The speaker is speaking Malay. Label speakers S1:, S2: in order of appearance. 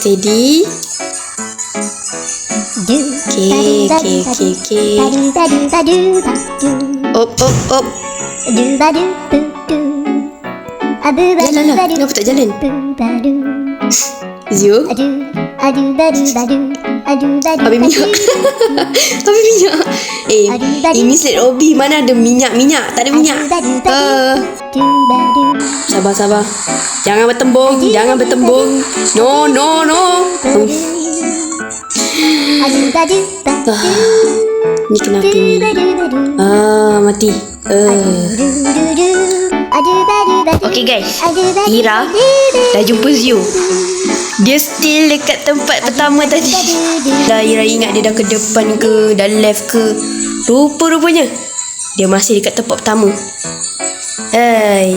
S1: steady. Okay. Up. Jalan lah. Kenapa tak jalan? Zio. Habis minyak. Habis minyak. Ini slate Obi. Mana ada minyak? Tak ada minyak. Sabar. Jangan bertembung. No. Ni kenapa ni? Mati. Okay guys, Ira dah jumpa Zio. Dia still dekat tempat pertama tadi. Dah Ira ingat dia dah ke depan ke, dah left ke. Rupanya dia masih dekat tempat pertama. Hai.